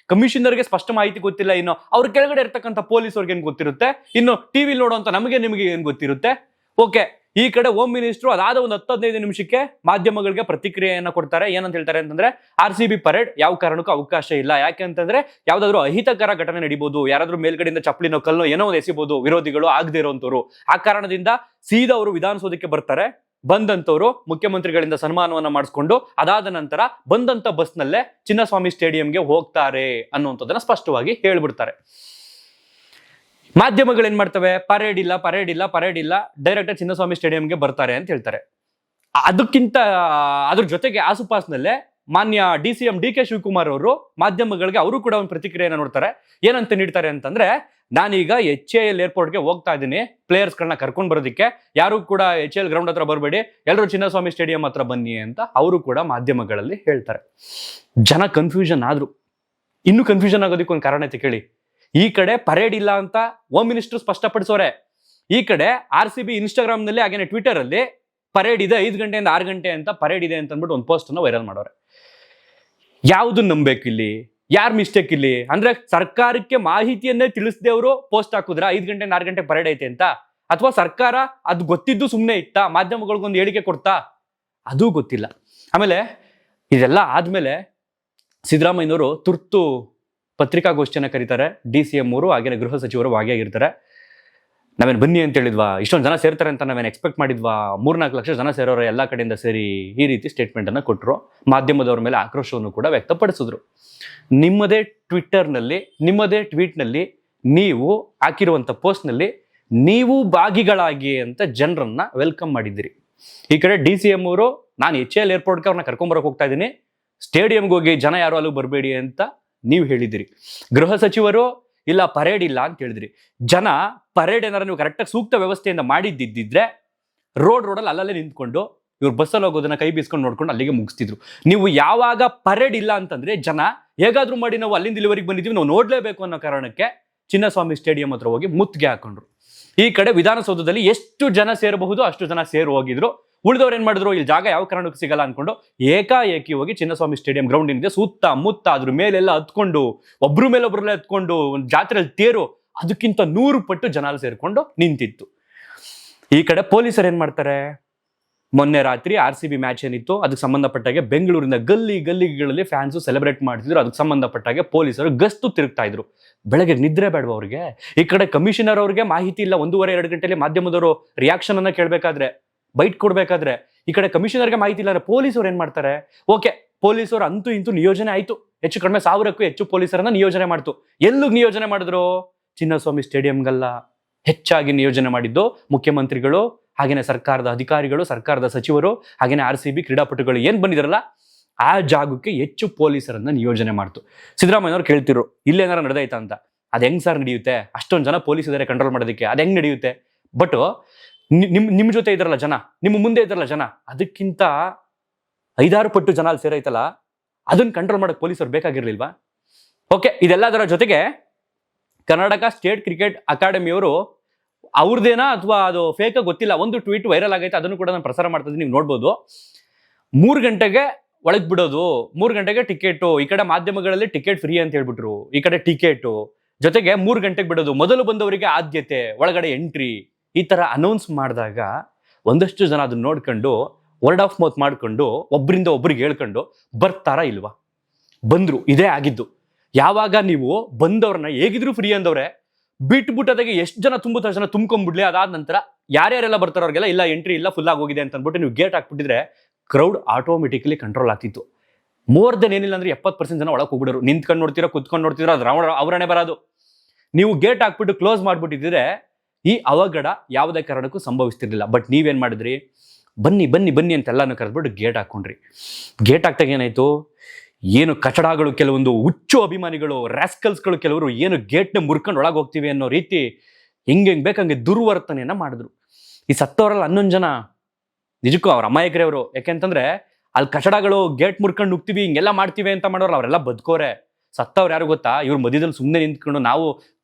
ಕಮಿಷನರ್ಗೆ ಸ್ಪಷ್ಟ ಮಾಹಿತಿ ಗೊತ್ತಿಲ್ಲ, ಇನ್ನು ಅವ್ರ ಕೆಳಗಡೆ ಇರ್ತಕ್ಕಂಥ ಪೊಲೀಸ್ ಅವ್ರಿಗೆ ಏನ್ ಗೊತ್ತಿರುತ್ತೆ, ಇನ್ನು ಟಿವಿ ನೋಡುವಂತ ನಿಮಗೆ ಏನ್ ಗೊತ್ತಿರುತ್ತೆ? ಓಕೆ, ಈ ಕಡೆ ಹೋಮ್ ಮಿನಿಸ್ಟ್ರು ಅದಾದ ಒಂದು 10-15 ನಿಮಿಷಕ್ಕೆ ಮಾಧ್ಯಮಗಳಿಗೆ ಪ್ರತಿಕ್ರಿಯೆಯನ್ನ ಕೊಡ್ತಾರೆ. ಏನಂತ ಹೇಳ್ತಾರೆ ಅಂತಂದ್ರೆ, RCB ಪರೇಡ್ ಯಾವ ಕಾರಣಕ್ಕೂ ಅವಕಾಶ ಇಲ್ಲ. ಯಾಕೆ ಅಂತಂದ್ರೆ ಯಾವ್ದಾದ್ರು ಅಹಿತಕರ ಘಟನೆ ನಡೀಬಹುದು, ಯಾರಾದ್ರೂ ಮೇಲ್ಗಡೆಯಿಂದ ಚಪ್ಪಲಿನೋ ಕಲ್ಲೋ ಏನೋ ಒಂದು ಎಸಿಬಹುದು, ವಿರೋಧಿಗಳು ಆಗದೆ ಇರುವಂತವ್ರು. ಆ ಕಾರಣದಿಂದ ಸೀದಾ ಅವರು ವಿಧಾನಸೌಧಕ್ಕೆ ಬರ್ತಾರೆ. ಬಂದಂತವ್ರು ಮುಖ್ಯಮಂತ್ರಿಗಳಿಂದ ಸನ್ಮಾನವನ್ನ ಮಾಡಿಸ್ಕೊಂಡು ಅದಾದ ನಂತರ ಬಂದಂತ ಬಸ್ನಲ್ಲೇ ಚಿನ್ನಸ್ವಾಮಿ ಸ್ಟೇಡಿಯಂಗೆ ಹೋಗ್ತಾರೆ ಅನ್ನುವಂಥದ್ದನ್ನ ಸ್ಪಷ್ಟವಾಗಿ ಹೇಳ್ಬಿಡ್ತಾರೆ. ಮಾಧ್ಯಮಗಳು ಏನ್ ಮಾಡ್ತವೆ? ಪರೇಡ್ ಇಲ್ಲ, ಡೈರೆಕ್ಟ್ ಚಿನ್ನಸ್ವಾಮಿ ಸ್ಟೇಡಿಯಂಗೆ ಬರ್ತಾರೆ ಅಂತ ಹೇಳ್ತಾರೆ. ಅದಕ್ಕಿಂತ ಅದ್ರ ಜೊತೆಗೆ ಆಸುಪಾಸ್ನಲ್ಲೇ ಮಾನ್ಯ DCM DK ಶಿವಕುಮಾರ್ ಅವರು ಮಾಧ್ಯಮಗಳಿಗೆ ಅವರು ಕೂಡ ಒಂದು ಪ್ರತಿಕ್ರಿಯೆಯನ್ನು ನೋಡ್ತಾರೆ. ಏನಂತ ನೀಡ್ತಾರೆ ಅಂತಂದ್ರೆ, ನಾನೀಗ HAL ಏರ್ಪೋರ್ಟ್ಗೆ ಹೋಗ್ತಾ ಇದ್ದೀನಿ ಪ್ಲೇಯರ್ಸ್ಗಳನ್ನ ಕರ್ಕೊಂಡು ಬರೋದಕ್ಕೆ, ಯಾರು ಕೂಡ HAL ಗ್ರೌಂಡ್ ಹತ್ರ ಬರಬೇಡಿ, ಎಲ್ಲರೂ ಚಿನ್ನಸ್ವಾಮಿ ಸ್ಟೇಡಿಯಂ ಹತ್ರ ಬನ್ನಿ ಅಂತ ಅವರು ಕೂಡ ಮಾಧ್ಯಮಗಳಲ್ಲಿ ಹೇಳ್ತಾರೆ. ಜನ ಕನ್ಫ್ಯೂಷನ್ ಆದ್ರು. ಇನ್ನೂ ಕನ್ಫ್ಯೂಷನ್ ಆಗೋದಕ್ಕೆ ಒಂದು ಕಾರಣ ಐತೆ ಕೇಳಿ. ಈ ಕಡೆ ಪರೇಡ್ ಇಲ್ಲ ಅಂತ ಹೋಮ್ ಮಿನಿಸ್ಟರ್ ಸ್ಪಷ್ಟಪಡಿಸೋರೆ, ಈ ಕಡೆ RCB ಇನ್ಸ್ಟಾಗ್ರಾಮ್ ನಲ್ಲಿ ಹಾಗೇನೆ ಟ್ವಿಟರ್ ಅಲ್ಲಿ ಪರೇಡ್ ಇದೆ 5 ಗಂಟೆಯಿಂದ 6 ಗಂಟೆ ಅಂತ ಪರೇಡ್ ಇದೆ ಅಂತ ಅಂದ್ಬಿಟ್ಟು ಒಂದು ಪೋಸ್ಟ್ ಅನ್ನ ವೈರಲ್ ಮಾಡೋರೆ. ಯಾವ್ದು ನಂಬೇಕು ಇಲ್ಲಿ? ಯಾರ್ ಮಿಸ್ಟೇಕ್ ಇಲ್ಲಿ? ಅಂದ್ರೆ ಸರ್ಕಾರಕ್ಕೆ ಮಾಹಿತಿಯನ್ನೇ ತಿಳಿಸದೇವರು ಪೋಸ್ಟ್ ಹಾಕುದ್ರ 5 ಗಂಟೆಯಿಂದ 6 ಗಂಟೆ ಪರೇಡ್ ಐತೆ ಅಂತ? ಅಥವಾ ಸರ್ಕಾರ ಅದು ಗೊತ್ತಿದ್ದು ಸುಮ್ಮನೆ ಇತ್ತಾ? ಮಾಧ್ಯಮಗಳಿಗೊಂದು ಹೇಳಿಕೆ ಕೊಡ್ತಾ? ಅದೂ ಗೊತ್ತಿಲ್ಲ. ಆಮೇಲೆ ಇದೆಲ್ಲ ಆದ್ಮೇಲೆ ಸಿದ್ದರಾಮಯ್ಯನವರು ತುರ್ತು ಪತ್ರಿಕಾಗೋಷ್ಠಿಯನ್ನ ಕರೀತಾರೆ. DCM ಅವರು ಹಾಗೇನೆ ಗೃಹ ಸಚಿವರು ಭಾಗಿಯಾಗಿರ್ತಾರೆ. ನಾವೇನು ಬನ್ನಿ ಅಂತ ಹೇಳಿದ್ವಾ, ಇಷ್ಟೊಂದು ಜನ ಸೇರ್ತಾರೆ ಅಂತ ನಾವೇನು ಎಕ್ಸ್ಪೆಕ್ಟ್ ಮಾಡಿದ್ವಾ, 3-4 ಲಕ್ಷ ಜನ ಸೇರೋರು ಎಲ್ಲ ಕಡೆಯಿಂದ ಸೇರಿ ಈ ರೀತಿ ಸ್ಟೇಟ್ಮೆಂಟ್ ಅನ್ನ ಕೊಟ್ಟರು. ಮಾಧ್ಯಮದವ್ರ ಮೇಲೆ ಆಕ್ರೋಶವನ್ನು ಕೂಡ ವ್ಯಕ್ತಪಡಿಸಿದ್ರು. ನಿಮ್ಮದೇ ಟ್ವಿಟ್ಟರ್ನಲ್ಲಿ, ನಿಮ್ಮದೇ ಟ್ವೀಟ್ನಲ್ಲಿ ನೀವು ಹಾಕಿರುವಂಥ ಪೋಸ್ಟ್ನಲ್ಲಿ ನೀವು ಭಾಗಿಗಳಾಗಿ ಅಂತ ಜನರನ್ನ ವೆಲ್ಕಮ್ ಮಾಡಿದ್ದೀರಿ. ಈ ಕಡೆ DCM ಅವರು ನಾನು HAL ಏರ್ಪೋರ್ಟ್ಗೆ ಅವ್ರನ್ನ ಕರ್ಕೊಂಬರಕ್ಕೆ ಹೋಗ್ತಾ ಇದ್ದೀನಿ, ಸ್ಟೇಡಿಯಂಗೆ ಹೋಗಿ ಜನ ಯಾರು ಅಲ್ಲೂ ಬರಬೇಡಿ ಅಂತ ನೀವು ಹೇಳಿದಿರಿ. ಗೃಹ ಸಚಿವರು ಇಲ್ಲ ಪರೇಡ್ ಇಲ್ಲ ಅಂತ ಹೇಳಿದ್ರಿ. ಜನ ಪರೇಡ್ ಏನಾರ ನೀವು ಕರೆಕ್ಟಾಗಿ ಸೂಕ್ತ ವ್ಯವಸ್ಥೆಯಿಂದ ಮಾಡಿದ್ದಿದ್ರೆ ರೋಡಲ್ಲಿ ಅಲ್ಲಲ್ಲೇ ನಿಂತ್ಕೊಂಡು ಇವ್ರು ಬಸ್ಸಲ್ಲಿ ಹೋಗೋದನ್ನ ಕೈ ಬೀಸ್ಕೊಂಡು ನೋಡ್ಕೊಂಡು ಅಲ್ಲಿಗೆ ಮುಗಿಸ್ತಿದ್ರು. ನೀವು ಯಾವಾಗ ಪರೇಡ್ ಇಲ್ಲ ಅಂತಂದ್ರೆ ಜನ ಹೇಗಾದ್ರೂ ಮಾಡಿ ನಾವು ಅಲ್ಲಿಂದ ಇಲ್ಲಿವರೆಗೆ ಬಂದಿದ್ದೀವಿ, ನಾವು ನೋಡ್ಲೇಬೇಕು ಅನ್ನೋ ಕಾರಣಕ್ಕೆ ಚಿನ್ನಸ್ವಾಮಿ ಸ್ಟೇಡಿಯಂ ಹತ್ರ ಹೋಗಿ ಮುತ್ತಿಗೆ ಹಾಕೊಂಡ್ರು. ಈ ಕಡೆ ವಿಧಾನಸೌಧದಲ್ಲಿ ಎಷ್ಟು ಜನ ಸೇರಬಹುದು ಅಷ್ಟು ಜನ ಸೇರು ಹೋಗಿದ್ರು. ಉಳಿದವ್ರು ಏನ್ ಮಾಡಿದ್ರು, ಇಲ್ಲಿ ಜಾಗ ಯಾವ ಕಾರಣಕ್ಕೂ ಸಿಗಲ್ಲ ಅನ್ಕೊಂಡು ಏಕಾಏಕಿ ಹೋಗಿ ಚಿನ್ನಸ್ವಾಮಿ ಸ್ಟೇಡಿಯಂ ಗ್ರೌಂಡ್ ಏನಿದೆ ಸುತ್ತ ಮುತ್ತ ಅದ್ರ ಮೇಲೆಲ್ಲ ಹತ್ಕೊಂಡು ಒಬ್ರ ಮೇಲೊಬ್ರಲ್ಲೇ ಹತ್ಕೊಂಡು ಒಂದು ಜಾತ್ರೆಯಲ್ಲಿ ತೇರು ಅದಕ್ಕಿಂತ 100 ಪಟ್ಟು ಜನ ಸೇರ್ಕೊಂಡು ನಿಂತಿತ್ತು. ಈ ಕಡೆ ಪೊಲೀಸರು ಏನ್ ಮಾಡ್ತಾರೆ, ಮೊನ್ನೆ ರಾತ್ರಿ RCB ಮ್ಯಾಚ್ ಏನಿತ್ತು ಅದಕ್ಕೆ ಸಂಬಂಧಪಟ್ಟಾಗೆ ಬೆಂಗಳೂರಿನ ಗಲ್ಲಿಗಳಲ್ಲಿ ಫ್ಯಾನ್ಸ್ ಸೆಲೆಬ್ರೇಟ್ ಮಾಡ್ತಿದ್ರು. ಅದಕ್ಕೆ ಸಂಬಂಧಪಟ್ಟಾಗೆ ಪೊಲೀಸರು ಗಸ್ತು ತಿರುಗ್ತಾ ಇದ್ರು. ಬೆಳಗ್ಗೆ ನಿದ್ರೆ ಬೇಡವಾ ಅವ್ರಿಗೆ? ಈ ಕಡೆ ಕಮಿಷನರ್ ಅವ್ರಿಗೆ ಮಾಹಿತಿ ಇಲ್ಲ, 1:30-2 ಗಂಟೆಲಿ ಮಾಧ್ಯಮದವರು ರಿಯಾಕ್ಷನ್ ಅನ್ನ ಕೇಳಬೇಕಾದ್ರೆ, ಬೈಟ್ ಕೊಡ್ಬೇಕಾದ್ರೆ ಈ ಕಡೆ ಕಮಿಷನರ್ಗೆ ಮಾಹಿತಿ ಇಲ್ಲ. ಪೊಲೀಸರು ಏನ್ ಮಾಡ್ತಾರೆ, ಓಕೆ ಪೊಲೀಸರು ಅಂತೂ ಇಂತೂ ನಿಯೋಜನೆ ಆಯ್ತು, ಹೆಚ್ಚು ಕಡಿಮೆ 1000ಕ್ಕೂ ಹೆಚ್ಚು ಪೊಲೀಸರನ್ನ ನಿಯೋಜನೆ ಮಾಡ್ತು. ಎಲ್ಲಿಗೆ ನಿಯೋಜನೆ ಮಾಡಿದ್ರು? ಚಿನ್ನಸ್ವಾಮಿ ಸ್ಟೇಡಿಯಂಗಲ್ಲ, ಹೆಚ್ಚಾಗಿ ನಿಯೋಜನೆ ಮಾಡಿದ್ದು ಮುಖ್ಯಮಂತ್ರಿಗಳು, ಹಾಗೇನೆ ಸರ್ಕಾರದ ಅಧಿಕಾರಿಗಳು, ಸರ್ಕಾರದ ಸಚಿವರು, ಹಾಗೇನೆ RCB ಕ್ರೀಡಾಪಟುಗಳು ಏನ್ ಬಂದಿದಾರಲ್ಲ ಆ ಜಾಗಕ್ಕೆ ಹೆಚ್ಚು ಪೊಲೀಸರನ್ನ ನಿಯೋಜನೆ ಮಾಡ್ತು. ಸಿದ್ದರಾಮಯ್ಯನವ್ರು ಕೇಳ್ತಿರು ಇಲ್ಲೇನಾರ ನಡೆದೈತಾ ಅಂತ. ಅದ್ ಹೆಂಗ್ ಸರ್ ನಡೆಯುತ್ತೆ? ಅಷ್ಟೊಂದು ಜನ ಪೊಲೀಸ್ ಇದಾರೆ ಕಂಟ್ರೋಲ್ ಮಾಡೋದಕ್ಕೆ, ಅದ್ ಹೆಂಗ್ ನಡೆಯುತ್ತೆ? ಬಟ್ ನಿಮ್ ಜೊತೆ ಇದ್ರಲ್ಲ ಜನ, ನಿಮ್ಮ ಮುಂದೆ ಇದ್ರಲ್ಲ ಜನ, ಅದಕ್ಕಿಂತ 5-6 ಪಟ್ಟು ಜನ ಅಲ್ಲಿ ಸೇರೈತಲ್ಲ, ಅದನ್ನ ಕಂಟ್ರೋಲ್ ಮಾಡಕ್ ಪೊಲೀಸರು ಬೇಕಾಗಿರ್ಲಿಲ್ವಾ? ಓಕೆ, ಇದೆಲ್ಲದರ ಜೊತೆಗೆ ಕರ್ನಾಟಕ ಸ್ಟೇಟ್ ಕ್ರಿಕೆಟ್ ಅಕಾಡೆಮಿಯವರು ಅವ್ರದ್ದೇನಾ ಅಥವಾ ಅದು ಫೇಕ್ ಗೊತ್ತಿಲ್ಲ, ಒಂದು ಟ್ವೀಟ್ ವೈರಲ್ ಆಗೈತೆ, ಅದನ್ನು ಕೂಡ ನಾನು ಪ್ರಸಾರ ಮಾಡ್ತಾ ಇದ್ದೀನಿ, ನೀವು ನೋಡ್ಬೋದು. 3 ಗಂಟೆಗೆ ಒಳಗ್ ಬಿಡೋದು, 3 ಗಂಟೆಗೆ ಟಿಕೆಟು, ಈ ಕಡೆ ಮಾಧ್ಯಮಗಳಲ್ಲಿ ಟಿಕೆಟ್ ಫ್ರೀ ಅಂತ ಹೇಳ್ಬಿಟ್ರು, ಈ ಕಡೆ ಟಿಕೆಟು ಜೊತೆಗೆ 3 ಗಂಟೆಗೆ ಬಿಡೋದು, ಮೊದಲು ಬಂದವರಿಗೆ ಆದ್ಯತೆ, ಒಳಗಡೆ ಎಂಟ್ರಿ, ಈ ತರ ಅನೌನ್ಸ್ ಮಾಡಿದಾಗ ಒಂದಷ್ಟು ಜನ ಅದನ್ನ ನೋಡ್ಕೊಂಡು ವರ್ಡ್ ಆಫ್ ಮೌತ್ ಮಾಡ್ಕೊಂಡು ಒಬ್ಬರಿಂದ ಒಬ್ರಿಗೆ ಹೇಳ್ಕೊಂಡು ಬರ್ತಾರಾ ಇಲ್ವಾ? ಬಂದ್ರು. ಇದೇ ಆಗಿದ್ದು. ಯಾವಾಗ ನೀವು ಬಂದವ್ರನ್ನ ಹೇಗಿದ್ರು ಫ್ರೀ ಅಂದವ್ರೆ ಬಿಟ್ಬಿಟ್ಟದಾಗೆ ಎಷ್ಟು ಜನ ತುಂಬುತ್ತಾ ಜನ ತುಂಬ್ಕೊಂಡ್ಬಿಡ್ಲಿ, ಅದಾದ ನಂತರ ಯಾರ್ಯಾರೆಲ್ಲ ಬರ್ತಾರೋ ಅವ್ರಿಗೆಲ್ಲ ಇಲ್ಲ ಎಂಟ್ರಿ ಇಲ್ಲ, ಫುಲ್ ಆಗಿ ಹೋಗಿದೆ ಅಂತ ಅಂದ್ಬಿಟ್ಟು ನೀವು ಗೇಟ್ ಹಾಕ್ಬಿಟ್ಟಿದ್ರೆ ಕ್ರೌಡ್ ಆಟೋಮೆಟಿಕಲಿ ಕಂಟ್ರೋಲ್ ಆಗ್ತಿತ್ತು. ಮೋರ್ ದೆನ್ ಏನಿಲ್ಲ ಅಂದ್ರೆ 70% ಜನ ಒಳಗೆ ಹೋಗ್ಬಿಡೋರು. ನಿಂತ್ಕೊಂಡು ನೋಡ್ತಿರೋ, ಕುತ್ಕೊಂಡು ನೋಡ್ತಿರೋ, ಅದು ಅವರೇ ಬರೋದು. ನೀವು ಗೇಟ್ ಹಾಕ್ಬಿಟ್ಟು ಕ್ಲೋಸ್ ಮಾಡ್ಬಿಟ್ಟಿದ್ರೆ ಈ ಅವಘಡ ಯಾವುದೇ ಕಾರಣಕ್ಕೂ ಸಂಭವಿಸ್ತಿರ್ಲಿಲ್ಲ. ಬಟ್ ನೀವೇನ್ ಮಾಡಿದ್ರಿ, ಬನ್ನಿ ಬನ್ನಿ ಬನ್ನಿ ಅಂತ ಎಲ್ಲಾನು ಕರೆದ್ಬಿಟ್ಟು ಗೇಟ್ ಹಾಕೊಂಡ್ರಿ. ಗೇಟ್ ಹಾಕ್ದಾಗ ಏನಾಯ್ತು, ಏನು ಕಚಡಗಳು, ಕೆಲವೊಂದು ಹುಚ್ಚು ಅಭಿಮಾನಿಗಳು, ರಾಸ್ಕಲ್ಸ್ಗಳು ಕೆಲವರು ಏನು ಗೇಟ್ನ ಮುರ್ಕೊಂಡು ಒಳಗೆ ಹೋಗ್ತೀವಿ ಅನ್ನೋ ರೀತಿ ಹೆಂಗೆ ಬೇಕಂಗೆ ದುರ್ವರ್ತನೆಯನ್ನ ಮಾಡಿದ್ರು. ಈ ಸತ್ತವರಲ್ಲಿ 11 ಜನ ನಿಜಕ್ಕೂ ಅವ್ರ ಅಮಾಯಕರೇ ಅವರು. ಯಾಕೆಂತಂದ್ರೆ ಅಲ್ಲಿ ಕಚಡಗಳು ಗೇಟ್ ಮುರ್ಕೊಂಡು ನುಗ್ತೀವಿ ಹಿಂಗೆಲ್ಲ ಮಾಡ್ತೀವಿ ಅಂತ ಮಾಡೋರು ಅವರೆಲ್ಲ ಬದುಕೋರೆ. ಸತ್ತವ್ರು ಯಾರು ಗೊತ್ತಾ, ಇವ್ರ ಮಧ್ಯದಲ್ಲಿ ಸುಮ್ಮನೆ ನಿಂತ್ಕೊಂಡು ನಾವು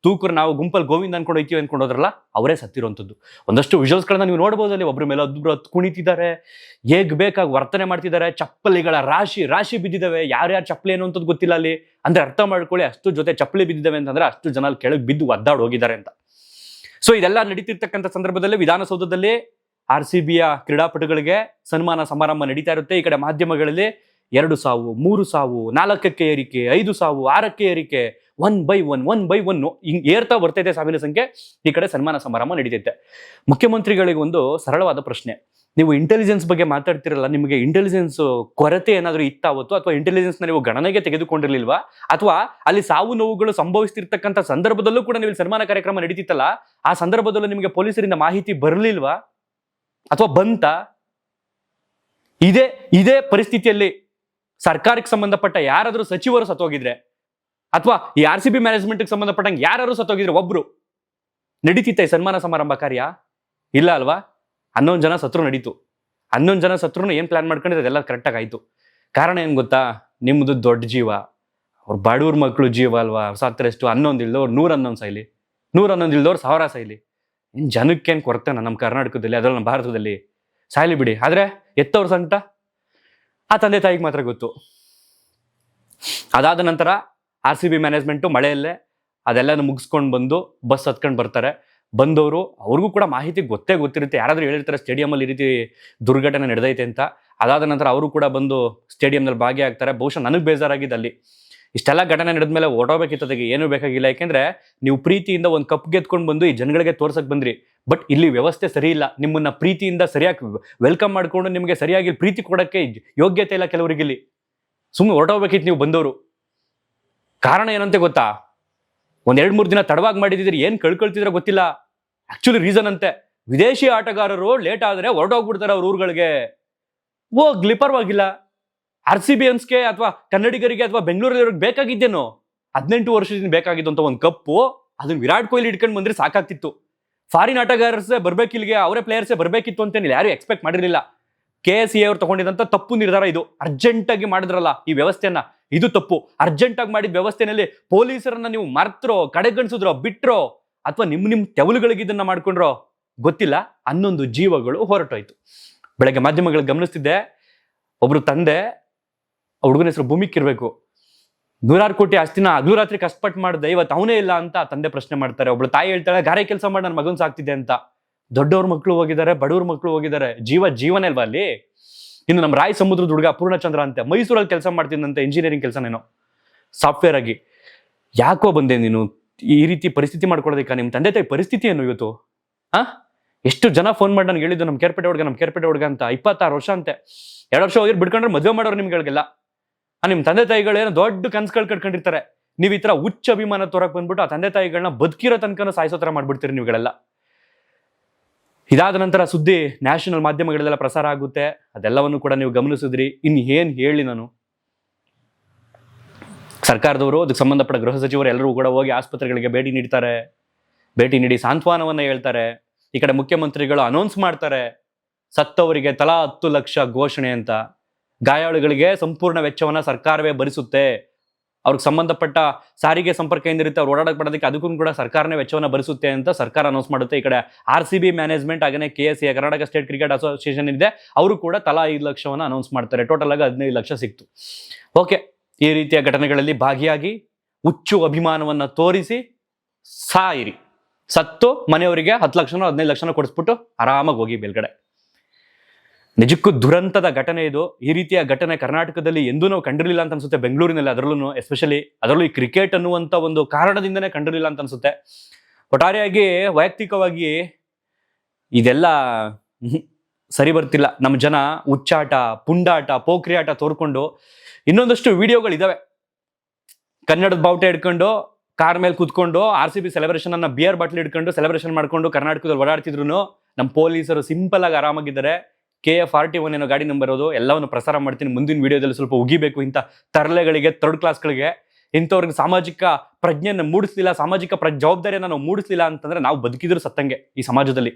ನಾವು ಗುಂಪಲ್ಲಿ ಗೋವಿಂದ ಅನ್ಕೊಂಡು ಹೋಯ್ತೀವಿ ಅನ್ಕೊಂಡೋದ್ರಲ್ಲ, ಅವರೇ ಸತ್ತಿರೋಂಥದ್ದು. ಒಂದಷ್ಟು ವಿಜುವಲ್ಸ್ಗಳನ್ನ ನೀವು ನೋಡ್ಬೋದು. ಅಲ್ಲಿ ಒಬ್ರ ಮೇಲೆ ಒಬ್ರು ಹತ್ತು ಕುಣಿತಿದ್ದಾರೆ, ಹೇಗ್ ಬೇಕಾಗಿ ವರ್ತನೆ ಮಾಡ್ತಿದ್ದಾರೆ, ಚಪ್ಪಲಿಗಳ ರಾಶಿ ಬಿದ್ದಿದ್ದಾವೆ. ಯಾರ್ಯಾರು ಚಪ್ಪಲಿ ಏನು ಅಂತದ್ದು ಗೊತ್ತಿಲ್ಲ ಅಲ್ಲಿ. ಅಂದ್ರೆ ಅರ್ಥ ಮಾಡ್ಕೊಳ್ಳಿ, ಅಷ್ಟು ಜೊತೆ ಚಪ್ಪಲಿ ಬಿದ್ದಿದ್ದಾವೆ ಅಂತಂದ್ರೆ ಅಷ್ಟು ಜನ ಅಲ್ಲಿ ಕೆಳಗೆ ಬಿದ್ದು ಒದ್ದಾಡ್ ಹೋಗಿದ್ದಾರೆ ಅಂತ. ಸೊ ಇದೆಲ್ಲ ನಡೀತಿರ್ತಕ್ಕಂಥ ಸಂದರ್ಭದಲ್ಲಿ ವಿಧಾನಸೌಧದಲ್ಲಿ RCBಯ ಕ್ರೀಡಾಪಟುಗಳಿಗೆ ಸನ್ಮಾನ ಸಮಾರಂಭ ನಡೀತಾ ಇರುತ್ತೆ. ಈ ಕಡೆ ಮಾಧ್ಯಮಗಳಲ್ಲಿ 2 ಸಾವು, 3 ಸಾವು, 4ಕ್ಕೆ ಏರಿಕೆ, 5 ಸಾವು, 6ಕ್ಕೆ ಏರಿಕೆ, 1 by 1 ಹಿಂಗ್ ಏರ್ತಾ ಬರ್ತೈತೆ ಸಾವಿನ ಸಂಖ್ಯೆ. ಈ ಕಡೆ ಸನ್ಮಾನ ಸಮಾರಂಭ ನಡೀತೈತೆ. ಮುಖ್ಯಮಂತ್ರಿಗಳಿಗೆ ಒಂದು ಸರಳವಾದ ಪ್ರಶ್ನೆ, ನೀವು ಇಂಟೆಲಿಜೆನ್ಸ್ ಬಗ್ಗೆ ಮಾತಾಡ್ತಿರಲ್ಲ, ನಿಮಗೆ ಇಂಟೆಲಿಜೆನ್ಸ್ ಕೊರತೆ ಏನಾದರೂ ಇತ್ತಾವತ್ತು, ಅಥವಾ ಇಂಟೆಲಿಜೆನ್ಸ್ ನೀವು ಗಣನೆಗೆ ತೆಗೆದುಕೊಂಡಿರ್ಲಿಲ್ವಾ, ಅಥವಾ ಅಲ್ಲಿ ಸಾವು ನೋವುಗಳು ಸಂಭವಿಸ್ತಿರ್ತಕ್ಕಂಥ ಸಂದರ್ಭದಲ್ಲೂ ಕೂಡ ನೀವು ಸನ್ಮಾನ ಕಾರ್ಯಕ್ರಮ ನಡೀತಿತ್ತಲ್ಲ, ಆ ಸಂದರ್ಭದಲ್ಲೂ ನಿಮಗೆ ಪೊಲೀಸರಿಂದ ಮಾಹಿತಿ ಬರಲಿಲ್ವಾ ಅಥವಾ ಬಂತ? ಇದೇ ಪರಿಸ್ಥಿತಿಯಲ್ಲಿ ಸರ್ಕಾರಕ್ಕೆ ಸಂಬಂಧಪಟ್ಟ ಯಾರಾದರೂ ಸಚಿವರು ಸತ್ತೋಗಿದ್ರೆ, ಅಥವಾ ಈ RCB ಮ್ಯಾನೇಜ್ಮೆಂಟ್ಗೆ ಸಂಬಂಧಪಟ್ಟಂಗೆ ಯಾರು ಸತ್ತೋಗಿದ್ರೆ ಒಬ್ರು ನಡೀತಿತ್ತ ಈ ಸನ್ಮಾನ ಸಮಾರಂಭ ಕಾರ್ಯ? ಇಲ್ಲ ಅಲ್ವಾ? 11 ಜನ ಸತ್ರು ನಡೀತು. 11 ಜನ ಸತ್ರು ಏನ್ ಪ್ಲಾನ್ ಮಾಡ್ಕೊಂಡಿದ್ರೆ ಅದೆಲ್ಲ ಕರೆಕ್ಟಾಗಿ ಆಯ್ತು. ಕಾರಣ ಏನ್ ಗೊತ್ತಾ, ನಿಮ್ದು ದೊಡ್ಡ ಜೀವ, ಅವ್ರ ಬಡವ್ರ ಮಕ್ಕಳು ಜೀವ ಅಲ್ವಾ. ಸತ್ತರೆಷ್ಟು 11 ಇಲ್ದವ್ರು 111 ಸಾಯ್ಲಿ, 111 ಇಲ್ದವ್ರು 1000 ಸಾಯ್ಲಿ. ಇನ್ನು ಜನಕ್ಕೇನು ಕೊರತೆನ ನಮ್ಮ ಕರ್ನಾಟಕದಲ್ಲಿ, ಅದರಲ್ಲಿ ನಮ್ಮ ಭಾರತದಲ್ಲಿ? ಸಾಯಲಿ ಬಿಡಿ. ಆದರೆ ಎತ್ತವ್ರ ಸಂಕಟ ಆ ತಂದೆ ತಾಯಿಗೆ ಮಾತ್ರ ಗೊತ್ತು. ಅದಾದ ನಂತರ RCB ಮ್ಯಾನೇಜ್ಮೆಂಟು ಮಳೆಯಲ್ಲೇ ಅದೆಲ್ಲನೂ ಮುಗಿಸ್ಕೊಂಡು ಬಂದು ಬಸ್ ಹತ್ಕೊಂಡು ಬರ್ತಾರೆ. ಬಂದವರು ಅವ್ರಿಗೂ ಕೂಡ ಮಾಹಿತಿ ಗೊತ್ತಿರುತ್ತೆ, ಯಾರಾದರೂ ಹೇಳಿರ್ತಾರೆ ಸ್ಟೇಡಿಯಮಲ್ಲಿ ಈ ರೀತಿ ದುರ್ಘಟನೆ ನಡೆದೈತೆ ಅಂತ. ಅದಾದ ನಂತರ ಅವರು ಕೂಡ ಬಂದು ಸ್ಟೇಡಿಯಂನಲ್ಲಿ ಭಾಗಿಯಾಗ್ತಾರೆ. ಬಹುಶಃ ನನಗೆ ಬೇಜಾರಾಗಿದ್ದು ಅಲ್ಲಿ, ಇಷ್ಟೆಲ್ಲ ಘಟನೆ ನಡೆದ ಮೇಲೆ ಓಡೋಬೇಕಿತ್ತದಿಗೆ ಏನೂ ಬೇಕಾಗಿಲ್ಲ. ಯಾಕೆಂದರೆ ನೀವು ಪ್ರೀತಿಯಿಂದ ಒಂದು ಕಪ್ ಗೆದ್ಕೊಂಡು ಬಂದು ಈ ಜನಗಳಿಗೆ ತೋರ್ಸಕ್ಕೆ ಬಂದ್ರಿ. ಬಟ್ ಇಲ್ಲಿ ವ್ಯವಸ್ಥೆ ಸರಿ ಇಲ್ಲ. ನಿಮ್ಮನ್ನ ಪ್ರೀತಿಯಿಂದ ಸರಿಯಾಗಿ ವೆಲ್ಕಮ್ ಮಾಡಿಕೊಂಡು ನಿಮಗೆ ಸರಿಯಾಗಿ ಪ್ರೀತಿ ಕೊಡೋಕ್ಕೆ ಯೋಗ್ಯತೆ ಇಲ್ಲ ಕೆಲವರಿಗೆ. ಇಲ್ಲಿ ಸುಮ್ಮನೆ ಹೊರಟೋಗ್ಬೇಕಿತ್ತು ನೀವು ಬಂದವರು. ಕಾರಣ ಏನಂತೆ ಗೊತ್ತಾ? ಒಂದು 2-3 ದಿನ ತಡವಾಗಿ ಮಾಡಿದಿದ್ರೆ ಏನು ಕಳ್ಕೊಳ್ತಿದ್ರೆ ಗೊತ್ತಿಲ್ಲ. ಆಕ್ಚುಲಿ ರೀಸನ್ ಅಂತೆ, ವಿದೇಶಿ ಆಟಗಾರರು ಲೇಟ್ ಆದರೆ ಹೊರಟೋಗ್ಬಿಡ್ತಾರೆ ಅವ್ರ ಊರುಗಳಿಗೆ. ಹೋಗ್ಲಿ ಪರವಾಗಿಲ್ಲ. RCBiansಗೆ ಅಥವಾ ಕನ್ನಡಿಗರಿಗೆ ಅಥವಾ ಬೆಂಗಳೂರಲ್ಲಿ ಬೇಕಾಗಿದ್ದೇನೋ 18 ವರ್ಷದಿಂದ ಬೇಕಾಗಿದ್ದು ಅಂತ ಒಂದು ಕಪ್ಪು, ಅದನ್ನ ವಿರಾಟ್ ಕೊಹ್ಲಿ ಇಟ್ಕೊಂಡು ಬಂದ್ರೆ ಸಾಕಾಗ್ತಿತ್ತು. ಫಾರಿನ್ ಆಟಗಾರರ್ಸೇ ಬರ್ಬೇಕಿಲ್ಗೆ, ಅವರೇ ಪ್ಲೇಯರ್ಸೇ ಬರಬೇಕಿತ್ತು ಅಂತೇನಿಲ್ಲ, ಯಾರು ಎಕ್ಸ್ಪೆಕ್ಟ್ ಮಾಡಿರಲಿಲ್ಲ. KSCA ಅವ್ರು ತಗೊಂಡಿದ್ದಂಥ ತಪ್ಪು ನಿರ್ಧಾರ ಇದು. ಅರ್ಜೆಂಟಾಗಿ ಮಾಡಿದ್ರಲ್ಲ ಈ ವ್ಯವಸ್ಥೆಯನ್ನ, ಇದು ತಪ್ಪು. ಅರ್ಜೆಂಟಾಗಿ ಮಾಡಿದ ವ್ಯವಸ್ಥೆನಲ್ಲಿ ಪೊಲೀಸರನ್ನ ನೀವು ಮರ್ತರೋ, ಕಡೆಗಣಿಸಿದ್ರೋ, ಬಿಟ್ರೋ, ಅಥವಾ ನಿಮ್ಮ ತೆವಲುಗಳಿಗೆ ಇದನ್ನ ಮಾಡ್ಕೊಂಡ್ರೋ ಗೊತ್ತಿಲ್ಲ. 11 ಜೀವಗಳು ಹೊರಟೋಯ್ತು. ಬೆಳಗ್ಗೆ ಮಾಧ್ಯಮಗಳಿಗೆ ಗಮನಿಸ್ತಿದ್ದೆ, ಒಬ್ರು ತಂದೆ, ಹುಡುಗನ ಹೆಸರು ಭೂಮಿಕಿರ್ಬೇಕು, 100 ಕೋಟಿ ಆಸ್ತಿನ ಹಗಲು ರಾತ್ರಿ ಕಷ್ಟಪಟ್ಟು ಮಾಡಿದೆ, ಇವತ್ತು ಅವನೇ ಇಲ್ಲ ಅಂತ ತಂದೆ ಪ್ರಶ್ನೆ ಮಾಡ್ತಾರೆ. ಒಬ್ಳು ತಾಯಿ ಹೇಳ್ತಾಳೆ, ಗಾರೆ ಕೆಲಸ ಮಾಡಿ ನನ್ನ ಮಗನ್ ಸಾಕ್ತಿದ್ದೆ ಅಂತ. ದೊಡ್ಡವ್ರ ಮಕ್ಕಳು ಹೋಗಿದ್ದಾರೆ, ಬಡವ್ರ ಮಕ್ಕಳು ಹೋಗಿದ್ದಾರೆ. ಜೀವನೇ ಅಲ್ವಾ ಅಲ್ಲಿ. ಇನ್ನು ನಮ್ಮ ರಾಯ್ ಸಮುದ್ರದ ಹುಡುಗ ಪೂರ್ಣಚಂದ್ರ ಅಂತೆ, ಮೈಸೂರಲ್ಲಿ ಕೆಲಸ ಮಾಡ್ತಿದ್ದಂತೆ, ಇಂಜಿನಿಯರಿಂಗ್ ಕೆಲಸನೇನೋ, ಸಾಫ್ಟ್ವೇರ್ ಆಗಿ. ಯಾಕೋ ಬಂದೆ ನೀನು ಈ ರೀತಿ ಪರಿಸ್ಥಿತಿ ಮಾಡ್ಕೊಡೋದಕ್ಕ? ನಿಮ್ಮ ತಂದೆ ತಾಯಿ ಪರಿಸ್ಥಿತಿ ಏನು ಇವತ್ತು? ಎಷ್ಟು ಜನ ಫೋನ್ ಮಾಡಿ ನನಗೆ ಹೇಳಿದ್ದು, ನಮ್ಮ ಕೇರ್ಪೇಟೆ ಹುಡುಗ ಅಂತ. 26 ವರ್ಷ ಅಂತೆ. 2 ವರ್ಷ ಹೋಗಿ ಬಿಡ್ಕೊಂಡ್ರೆ ಮದುವೆ ಮಾಡೋರು ನಿಮ್ಗಳಿಗೆಲ್ಲ. ನಿಮ್ಮ ತಂದೆ ತಾಯಿಗಳು ಏನೋ ದೊಡ್ಡ ಕನ್ಸುಗಳು ಕಟ್ಕೊಂಡಿರ್ತಾರೆ. ನೀವು ಈ ತರ ಹುಚ್ಚ ಅಭಿಮಾನ ತೋರಕ್ ಬಂದ್ಬಿಟ್ಟು ಆ ತಂದೆ ತಾಯಿಗಳನ್ನ ಬದುಕಿರೋ ತನಕ ಸಾಯಿಸೋ ತರ ಮಾಡ್ಬಿಡ್ತೀರಿ ನೀವುಗಳೆಲ್ಲ. ಇದಾದ ನಂತರ ಸುದ್ದಿ ನ್ಯಾಷನಲ್ ಮಾಧ್ಯಮಗಳೆಲ್ಲ ಪ್ರಸಾರ ಆಗುತ್ತೆ. ಅದೆಲ್ಲವನ್ನು ಕೂಡ ನೀವು ಗಮನಿಸಿದ್ರಿ. ಇನ್ನು ಏನ್ ಹೇಳಿ ನಾನು? ಸರ್ಕಾರದವರು, ಅದಕ್ಕೆ ಸಂಬಂಧಪಟ್ಟ ಗೃಹ ಸಚಿವರು ಎಲ್ಲರೂ ಕೂಡ ಹೋಗಿ ಆಸ್ಪತ್ರೆಗಳಿಗೆ ಭೇಟಿ ನೀಡಿ ಸಾಂತ್ವನವನ್ನ ಹೇಳ್ತಾರೆ. ಈ ಕಡೆ ಮುಖ್ಯಮಂತ್ರಿಗಳು ಅನೌನ್ಸ್ ಮಾಡ್ತಾರೆ, ಸತ್ತವರಿಗೆ ತಲಾ 10 ಲಕ್ಷ ಘೋಷಣೆ ಅಂತ. ಗಾಯಾಳುಗಳಿಗೆ ಸಂಪೂರ್ಣ ವೆಚ್ಚವನ್ನ ಸರ್ಕಾರವೇ ಭರಿಸುತ್ತೆ. ಅವ್ರಿಗೆ ಸಂಬಂಧಪಟ್ಟ ಸಾರಿಗೆ ಸಂಪರ್ಕ ಏನಿರುತ್ತೆ, ಅವ್ರು ಓಡಾಡಕ್ಕೆ ಬರೋದಕ್ಕೆ ಅದಕ್ಕೂ ಕೂಡ ಸರ್ಕಾರನೇ ವೆಚ್ಚವನ್ನ ಭರಿಸುತ್ತೆ ಅಂತ ಸರ್ಕಾರ ಅನೌನ್ಸ್ ಮಾಡುತ್ತೆ. ಈ ಕಡೆ RCB ಮ್ಯಾನೇಜ್ಮೆಂಟ್ ಹಾಗೆ KSCA, Karnataka state cricket association ಇದೆ, ಅವರು ಕೂಡ ತಲಾ 5 ಲಕ್ಷವನ್ನ ಅನೌನ್ಸ್ ಮಾಡ್ತಾರೆ. ಟೋಟಲ್ ಆಗಿ 15 ಲಕ್ಷ ಸಿಕ್ತು. ಓಕೆ, ಈ ರೀತಿಯ ಘಟನೆಗಳಲ್ಲಿ ಭಾಗಿಯಾಗಿ ಹುಚ್ಚು ಅಭಿಮಾನವನ್ನ ತೋರಿಸಿ ಸಾಯಿರಿ. ಸತ್ತು ಮನೆಯವರಿಗೆ 10 ಲಕ್ಷನೋ 15 ಲಕ್ಷನೋ ಕೊಡಿಸ್ಬಿಟ್ಟು ಆರಾಮಾಗಿ ಹೋಗಿ ಮೇಲ್ಗಡೆ. ನಿಜಕ್ಕೂ ದುರಂತದ ಘಟನೆ ಇದು. ಈ ರೀತಿಯ ಘಟನೆ ಕರ್ನಾಟಕದಲ್ಲಿ ಎಂದೂ ನಾವು ಕಂಡಿರಲಿಲ್ಲ ಅಂತ ಅನ್ಸುತ್ತೆ. ಬೆಂಗಳೂರಿನಲ್ಲಿ ಅದರಲ್ಲೂ ಈ ಕ್ರಿಕೆಟ್ ಅನ್ನುವಂಥ ಒಂದು ಕಾರಣದಿಂದನೇ ಕಂಡಿರಲಿಲ್ಲ ಅಂತ ಅನ್ಸುತ್ತೆ. ಒಟ್ಟಾರೆಯಾಗಿ ವೈಯಕ್ತಿಕವಾಗಿ ಇದೆಲ್ಲ ಸರಿ ಬರ್ತಿಲ್ಲ. ನಮ್ಮ ಜನ ಹುಚ್ಚಾಟ, ಪುಂಡಾಟ, ಪೋಖ್ರಿ ಆಟ ತೋರ್ಕೊಂಡು ಇನ್ನೊಂದಷ್ಟು ವಿಡಿಯೋಗಳಿದಾವೆ. ಕನ್ನಡದ ಬಾವುಟ ಹಿಡ್ಕೊಂಡು ಕಾರ್ ಮೇಲೆ ಕೂತ್ಕೊಂಡು RCB ಸೆಲೆಬ್ರೇಷನ್ ಅನ್ನ ಬಿಯರ್ ಬಾಟ್ಲ್ ಹಿಡ್ಕೊಂಡು ಸೆಲೆಬ್ರೇಷನ್ ಮಾಡ್ಕೊಂಡು ಕರ್ನಾಟಕದಲ್ಲಿ ಓಡಾಡ್ತಿದ್ರು ನಮ್ಮ ಪೊಲೀಸರು ಸಿಂಪಲ್ ಆಗಿ ಆರಾಮಾಗಿದ್ದಾರೆ. KF41 ಏನೋ ಗಾಡಿ ನಂಬರ್ ಅದು, ಎಲ್ಲವನ್ನು ಪ್ರಸಾರ ಮಾಡ್ತೀನಿ. ಮುಂದಿನ ವಿಡಿಯೋದಲ್ಲಿ ಸ್ವಲ್ಪ ಉಗಿಬೇಕು ಇಂಥ ತರಲೆಗಳಿಗೆ, 3rd ಕ್ಲಾಸ್ಗಳಿಗೆ. ಇಂಥವ್ರಿಗೆ ಸಾಮಾಜಿಕ ಪ್ರಜ್ಞೆಯನ್ನು ಮೂಡಿಸ್ಲಿಲ್ಲ, ಸಾಮಾಜಿಕ ಜವಾಬ್ದಾರಿಯನ್ನು ನಾವು ಮೂಡಿಸ್ಲಿಲ್ಲ ಅಂತಂದ್ರೆ ನಾವು ಬದುಕಿದ್ರು ಸತ್ತಂಗೆ ಈ ಸಮಾಜದಲ್ಲಿ.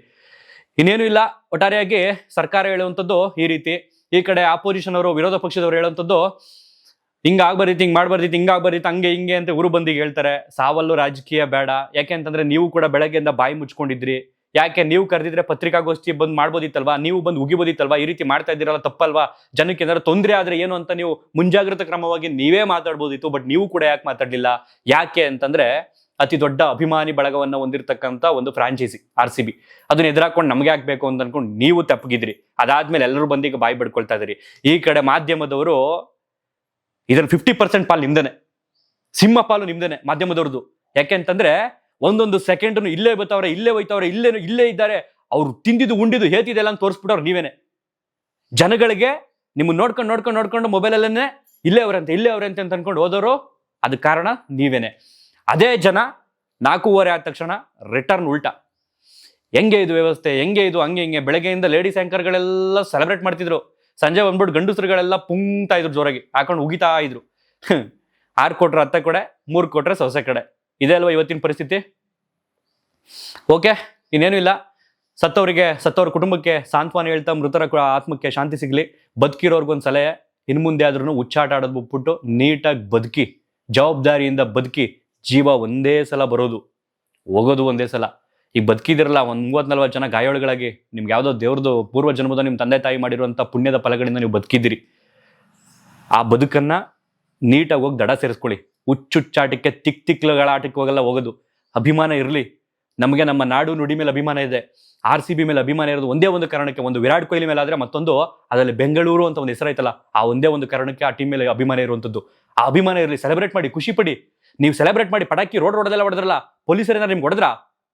ಇನ್ನೇನು ಇಲ್ಲ. ಒಟ್ಟಾರೆಯಾಗಿ ಸರ್ಕಾರ ಹೇಳುವಂಥದ್ದು ಈ ರೀತಿ, ಈ ಕಡೆ ಆಪೋಸಿಷನ್ ಅವರು, ವಿರೋಧ ಪಕ್ಷದವರು ಹೇಳುವಂಥದ್ದು ಹಿಂಗಾಗ್ಬರ್ದಿತ್ತು, ಹಿಂಗೆ ಮಾಡ್ಬಾರ್ದಿತ್ತು, ಹಿಂಗಾಗ್ಬರ್ದಿತ್ತು, ಹಂಗೆ ಹಿಂಗೆ ಅಂತ ಉರು ಬಂದಿಗೆ ಹೇಳ್ತಾರೆ. ಸಾವಲ್ಲೂ ರಾಜಕೀಯ ಬೇಡ. ಯಾಕೆ ಅಂತಂದ್ರೆ ನೀವು ಕೂಡ ಬೆಳಗ್ಗೆಯಿಂದ ಬಾಯಿ ಮುಚ್ಕೊಂಡಿದ್ರಿ. ಯಾಕೆ ನೀವು ಕರೆದಿದ್ರೆ ಪತ್ರಿಕಾಗೋಷ್ಠಿ ಬಂದು ಮಾಡ್ಬೋದಿತ್ತಲ್ವಾ, ನೀವು ಬಂದು ಉಗಿಬೋದಿತ್ತಲ್ವಾ? ಈ ರೀತಿ ಮಾಡ್ತಾ ಇದ್ದೀರಲ್ಲ ತಪ್ಪಲ್ವಾ? ಜನಕ್ಕೆ ಏನಾದ್ರು ತೊಂದರೆ ಆದ್ರೆ ಏನು ಅಂತ ನೀವು ಮುಂಜಾಗ್ರತಾ ಕ್ರಮವಾಗಿ ನೀವೇ ಮಾತಾಡ್ಬೋದಿತ್ತು. ಬಟ್ ನೀವು ಕೂಡ ಯಾಕೆ ಮಾತಾಡ್ಲಿಲ್ಲ? ಯಾಕೆ ಅಂತಂದ್ರೆ ಅತಿ ದೊಡ್ಡ ಅಭಿಮಾನಿ ಬಳಗವನ್ನ ಹೊಂದಿರತಕ್ಕಂತ ಒಂದು ಫ್ರಾಂಚೈಸಿ RCB, ಅದನ್ನ ಎದುರಾಕೊಂಡು ನಮ್ಗೆ ಆಗ್ಬೇಕು ಅಂತ ಅನ್ಕೊಂಡು ನೀವು ತಪ್ಪಗಿದ್ರಿ. ಅದಾದ್ಮೇಲೆ ಎಲ್ಲರೂ ಬಂದೀಗ ಬಾಯಿ ಬಿಡ್ಕೊಳ್ತಾ ಇದ್ರಿ. ಈ ಕಡೆ ಮಾಧ್ಯಮದವರು ಇದರ 50% ಪಾಲು ನಿಮ್ದೇನೆ, ಸಿಂಹ ಪಾಲು ನಿಮ್ದೇನೆ ಮಾಧ್ಯಮದವ್ರದ್ದು. ಯಾಕೆ ಅಂತಂದ್ರೆ ಒಂದೊಂದು ಸೆಕೆಂಡ್ ಇಲ್ಲೇ ಬತ್ತವ್ರೆ, ಇಲ್ಲೇ ಹೋಯ್ತವ್ರೆ, ಇಲ್ಲೇ ಇದ್ದಾರೆ, ಅವ್ರು ತಿಂದಿದ್ದು ಉಂಡಿದ್ದು ಹೇತಿದೆಲ್ಲ ಅಂತ ತೋರಿಸ್ಬಿಟ್ಟವ್ರು ನೀವೇನೆ. ಜನಗಳಿಗೆ ನಿಮ್ಮ ನೋಡ್ಕೊಂಡು ಮೊಬೈಲಲ್ಲೇ ಇಲ್ಲೇ ಅವ್ರೆ ಅಂತ ಅನ್ಕೊಂಡು ಹೋದವರು, ಅದಕ್ಕೆ ಕಾರಣ ನೀವೇನೆ. ಅದೇ ಜನ 4:15 ಆದ ತಕ್ಷಣ ರಿಟರ್ನ್ ಉಲ್ಟಾ. ಹೆಂಗೆ ಇದು ವ್ಯವಸ್ಥೆ, ಹೆಂಗೆ ಇದು, ಹಂಗೆ ಹಿಂಗೆ. ಬೆಳಗ್ಗೆಯಿಂದ ಲೇಡೀಸ್ ಆಂಕರ್ಗಳೆಲ್ಲ ಸೆಲೆಬ್ರೇಟ್ ಮಾಡ್ತಿದ್ರು, ಸಂಜೆ ಬಂದ್ಬಿಟ್ಟು ಗಂಡಸರುಗಳೆಲ್ಲ ಪುಂಗ್ತಾ ಇದ್ರು, ಜೋರಾಗಿ ಹಾಕೊಂಡು ಉಗಿತಾ ಇದ್ರು. 6 ಕೊಟ್ರೆ ಅತ್ತೆ ಕಡೆ, 3 ಕೊಟ್ರೆ ಸೊಸೆ ಕಡೆ. ಇದೇ ಅಲ್ವಾ ಇವತ್ತಿನ ಪರಿಸ್ಥಿತಿ? ಓಕೆ, ಇನ್ನೇನು ಇಲ್ಲ. ಸತ್ತವ್ರ ಕುಟುಂಬಕ್ಕೆ ಸಾಂತ್ವನ ಹೇಳ್ತಾ ಮೃತರ ಆತ್ಮಕ್ಕೆ ಶಾಂತಿ ಸಿಗ್ಲಿ. ಬದುಕಿರೋರ್ಗೊಂದು ಸಲಹೆ, ಇನ್ಮುಂದೆ ಆದ್ರೂ ಹುಚ್ಚಾಟ ಆಡೋದು ಬಿಟ್ಬಿಟ್ಟು ನೀಟಾಗಿ ಬದುಕಿ, ಜವಾಬ್ದಾರಿಯಿಂದ ಬದುಕಿ. ಜೀವ ಒಂದೇ ಸಲ ಬರೋದು, ಹೋಗೋದು ಒಂದೇ ಸಲ. ಈಗ ಬದುಕಿದಿರಲ್ಲ ಒಂದು 30-40 ಜನ ಗಾಯಾಳುಗಳಾಗಿ ನಿಮ್ಗೆ ಯಾವುದೋ ದೇವ್ರದ್ದು ಪೂರ್ವ ಜನ್ಮದ ನಿಮ್ಮ ತಂದೆ ತಾಯಿ ಮಾಡಿರುವಂಥ ಪುಣ್ಯದ ಫಲಗಳಿಂದ ನೀವು ಬದುಕಿದ್ದೀರಿ. ಆ ಬದುಕನ್ನ ನೀಟಾಗಿ ಹೋಗಿ ದಡ ಸೇರಿಸ್ಕೊಳ್ಳಿ. ಹುಚ್ಚುಚ್ಚಾಟಕ್ಕೆ ತಿಕ್ಗಳ ಆಟಕ್ಕೆ ಹೋಗೋದು. ಅಭಿಮಾನ ಇರಲಿ. ನಮಗೆ ನಮ್ಮ ನಾಡು ನುಡಿ ಮೇಲೆ ಅಭಿಮಾನ ಇದೆ. RCB ಮೇಲೆ ಅಭಿಮಾನ ಇರೋದು ಒಂದೇ ಒಂದು ಕಾರಣಕ್ಕೆ, ಒಂದು ವಿರಾಟ್ ಕೊಹ್ಲಿ ಮೇಲೆ ಆದ್ರೆ ಮತ್ತೊಂದು ಅದರಲ್ಲಿ ಬೆಂಗಳೂರು ಅಂತ ಒಂದು ಹೆಸರೈತಲ್ಲ, ಆ ಒಂದೇ ಒಂದು ಕಾರಣಕ್ಕೆ ಆ ಟೀಮ್ ಮೇಲೆ ಅಭಿಮಾನ ಇರುವಂಥದ್ದು. ಆ ಅಭಿಮಾನ ಇರಲಿ. ಸೆಲೆಬ್ರೇಟ್ ಮಾಡಿ, ಖುಷಿ ಪಡಿ. ನೀವು ಸೆಲೆಬ್ರೇಟ್ ಮಾಡಿ, ಪಟಾಕಿ ರೋಡೆಲ್ಲ ಹೊಡೆದ್ರಲ್ಲ, ಪೊಲೀಸರಿಂದ ನಿಮ್ಗೆ ಹೊಡೆದ್ರ,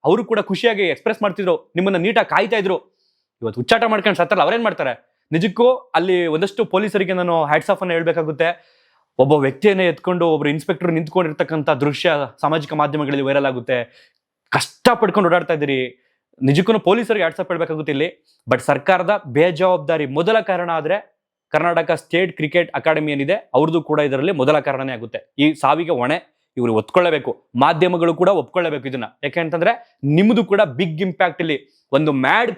ಅವರು ಕೂಡ ಖುಷಿಯಾಗಿ ಎಕ್ಸ್ಪ್ರೆಸ್ ಮಾಡ್ತಿದ್ರು, ನಿಮ್ಮನ್ನ ನೀಟಾಗಿ ಕಾಯ್ತಾ ಇದ್ರು. ಇವತ್ತು ಹುಚ್ಚಾಟ ಮಾಡ್ಕೊಂಡು ಸತ್ತಲ್ಲ, ಅವ್ರೇನ್ ಮಾಡ್ತಾರೆ? ನಿಜಕ್ಕೂ ಅಲ್ಲಿ ಒಂದಷ್ಟು ಪೊಲೀಸರಿಗೆ ನಾನು ಹ್ಯಾಟ್ಸ್ ಆಫ್ ಅನ್ನು ಹೇಳ್ಬೇಕಾಗುತ್ತೆ. ಒಬ್ಬ ವ್ಯಕ್ತಿಯನ್ನೇ ಎತ್ಕೊಂಡು ಒಬ್ರು ಇನ್ಸ್ಪೆಕ್ಟರ್ ನಿಂತ್ಕೊಂಡಿರ್ತಕ್ಕಂಥ ದೃಶ್ಯ ಸಾಮಾಜಿಕ ಮಾಧ್ಯಮಗಳಲ್ಲಿ ವೈರಲ್ ಆಗುತ್ತೆ. ಕಷ್ಟ ಪಡ್ಕೊಂಡು ಓಡಾಡ್ತಾ ಇದ್ದೀರಿ. ನಿಜಕ್ಕೂ ಪೊಲೀಸರಿಗೆ ಹ್ಯಾಟ್ಸ್ ಆಫ್ ಹೇಳ್ಬೇಕಾಗುತ್ತೆ ಇಲ್ಲಿ. ಬಟ್ ಸರ್ಕಾರದ ಬೇಜವಾಬ್ದಾರಿ ಮೊದಲ ಕಾರಣ ಆದ್ರೆ ಕರ್ನಾಟಕ ಸ್ಟೇಟ್ ಕ್ರಿಕೆಟ್ ಅಕಾಡೆಮಿ ಏನಿದೆ ಅವ್ರದ್ದು ಕೂಡ ಇದರಲ್ಲಿ ಮೊದಲ ಕಾರಣನೇ ಆಗುತ್ತೆ. ಈ ಸಾವಿಗೆ ಹೊಣೆ ಇವರು ಒತ್ಕೊಳ್ಳಬೇಕು. ಮಾಧ್ಯಮಗಳು ಕೂಡ ಒಪ್ಕೊಳ್ಳಬೇಕು ಇದನ್ನ. ಯಾಕೆಂತಂದ್ರೆ ನಿಮ್ದು ಕೂಡ ಬಿಗ್ ಇಂಪ್ಯಾಕ್ಟ್ ಇಲ್ಲಿ. ಒಂದು ಮ್ಯಾಡ್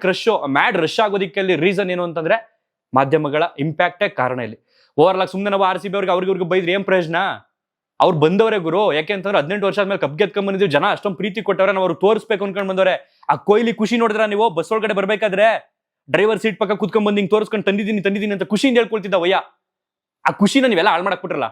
ರಶ್ ಆಗೋದಿಕ್ಕೆ ಅಲ್ಲಿ ರೀಸನ್ ಏನು ಅಂತಂದ್ರೆ ಮಾಧ್ಯಮಗಳ ಇಂಪ್ಯಾಕ್ಟೇ ಕಾರಣ ಇಲ್ಲಿ. ಓವರ್ಲಾಗ್ ಸುಮ್ಮನೆ ನಾವು RCB ಅವ್ರಿಗೆ ಬೈದ್ರಿ ಏನ್ ಪ್ರಯೋಜನ? ಅವ್ರು ಬಂದವರೇ ಗುರು. ಯಾಕೆ ಅಂತಂದ್ರೆ 18 ವರ್ಷ ಆದ್ಮೇಲೆ ಕಪ್ ಗೆದ್ಕೊಂಡ್ ಬಂದಿದ್ವಿ, ಜನ ಅಷ್ಟೊಂದು ಪ್ರೀತಿ ಕೊಟ್ಟವ್ರೆ, ನಾವು ಅವ್ರು ತೋರಿಸ್ಬೇಕು ಅನ್ಕೊಂಡ್ ಬಂದವ್ರೆ. ಆ ಕೊಹ್ಲಿ ಖುಷಿ ನೋಡಿದ್ರ ನೀವು? ಬಸ್ ಒಳಗಡೆ ಬರ್ಬೇಕಾದ್ರೆ ಡ್ರೈವರ್ ಸೀಟ್ ಪಕ್ಕ ಕುತ್ಕೊಂಡ್ ಬಂದು ಹಿಂಗ್ ತೋರಿಸ್ಕೊಂಡು ತಂದಿದ್ದೀನಿ ಅಂತ ಖುಷಿಯಿಂದ ಹೇಳ್ಕೊಳ್ತಿದ್ದ ವಯ್ಯ. ಆ ಖುಷಿನ ನೀವೆಲ್ಲ ಹಾಳು ಮಾಡಕ್ ಬಿಟ್ರಲ್ಲ.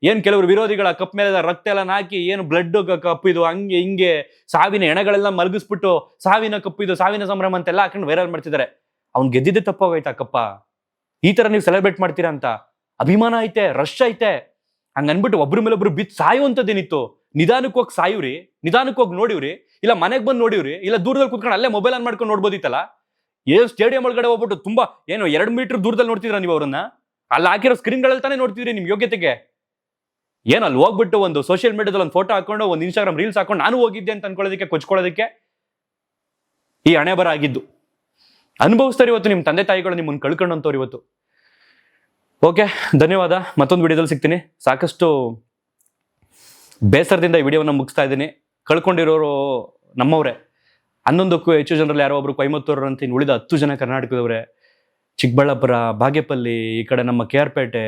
ಏನ್ ಕೆಲವರು ವಿರೋಧಿಗಳ ಕಪ್ ಮೇಲೆ ರಕ್ತ ಎಲ್ಲ ನಾಕಿ ಏನು ಬ್ಲಡ್ ಕಪ್ ಇದು ಹಂಗೆ ಹಿಂಗೆ ಸಾವಿನ ಎಣೆಗಳೆಲ್ಲ ಮಲಗಿಸ್ಬಿಟ್ಟು ಸಾವಿನ ಕಪ್ ಇದು ಸಾವಿನ ಸಂಭ್ರಮ ಅಂತೆಲ್ಲ ಹಾಕೊಂಡು ವೈರಲ್ ಮಾಡ್ತಿದ್ದಾರೆ. ಅವ್ನ್ ಗೆದ್ದಿದ್ದೆ ತಪ್ಪಾಗೋಯ್ತಾ ಕಪ್ಪ? ಈ ತರ ನೀವು ಸೆಲೆಬ್ರೇಟ್ ಮಾಡ್ತೀರಾ ಅಂತ ಅಭಿಮಾನ ಐತೆ, ರಶ್ ಐತೆ, ಹಂಗ ಅನ್ಬಿಟ್ಟು ಒಬ್ರ ಮೇಲೆ ಒಬ್ರು ಬಿತ್ತು ಸಾಯುವಂತದ್ದೇನಿತ್ತು? ನಿಧಾನಕ್ಕೆ ಹೋಗಿ ಸಾಯುವ್ರಿ, ನಿಧಾನಕ್ಕೆ ಹೋಗಿ ನೋಡಿವ್ರಿ, ಇಲ್ಲ ಮನೆಗೆ ಬಂದು ನೋಡಿವ್ರಿ, ಇಲ್ಲ ದೂರದಲ್ಲಿ ಕುತ್ಕೊಂಡು ಅಲ್ಲೇ ಮೊಬೈಲ್ ಆನ್ ಮಾಡ್ಕೊಂಡು ನೋಡ್ಬೋದಿತ್ತಲ್ಲ. ಏನು ಸ್ಟೇಡಿಯಂ ಒಳಗಡೆ ಹೋಗ್ಬಿಟ್ಟು ತುಂಬಾ ಏನು 2 ಮೀಟರ್ ದೂರದಲ್ಲಿ ನೋಡ್ತಿದ್ರ ನೀವು ಅವ್ರನ್ನ? ಅಲ್ಲಿ ಹಾಕಿರೋ ಸ್ಕ್ರೀನ್ಗಳಲ್ಲಿ ತಾನೇ ನೋಡ್ತಿದ್ರಿ ನಿಮ್ ಯೋಗ್ಯತೆಗೆ. ಏನು ಅಲ್ಲಿ ಹೋಗ್ಬಿಟ್ಟು ಒಂದು ಸೋಷಿಯಲ್ ಮೀಡಿಯಾದಲ್ಲಿ ಒಂದು ಫೋಟೋ ಹಾಕೊಂಡು ಒಂದು ಇನ್ಸ್ಟಾಗ್ರಾಮ್ ರೀಲ್ಸ್ ಹಾಕೊಂಡು ನಾನು ಹೋಗಿದ್ದೆ ಅಂತ ಅನ್ಕೊಳ್ಳೋದಕ್ಕೆ ಕೊಚ್ಕೊಳ್ಳೋದಕ್ಕೆ ಈ ಹಣೆ ಬರ ಆಗಿದ್ದು. ಅನುಭವಿಸ್ತಾರೆ ಇವತ್ತು ನಿಮ್ಮ ತಂದೆ ತಾಯಿಗಳು ನಿಮ್ಮನ್ನು ಕಳ್ಕೊಂಡಂತವ್ರು ಇವತ್ತು. ಓಕೆ, ಧನ್ಯವಾದ. ಮತ್ತೊಂದು ವಿಡಿಯೋದಲ್ಲಿ ಸಿಗ್ತೀನಿ. ಸಾಕಷ್ಟು ಬೇಸರದಿಂದ ಈ ವಿಡಿಯೋವನ್ನು ಮುಗಿಸ್ತಾ ಇದ್ದೀನಿ. ಕಳ್ಕೊಂಡಿರೋರು ನಮ್ಮವರೇ. 11ಕ್ಕೂ ಹೆಚ್ಚು ಜನರಲ್ಲಿ ಯಾರೋ ಒಬ್ರು ಕೊಯಮತ್ತೂರು ಅಂತ ಇನ್ನು ಉಳಿದ 10 ಜನ ಕರ್ನಾಟಕದವರೇ. ಚಿಕ್ಕಬಳ್ಳಾಪುರ, ಬಾಗೇಪಲ್ಲಿ, ಈ ಕಡೆ ನಮ್ಮ KR ಪೇಟೆ,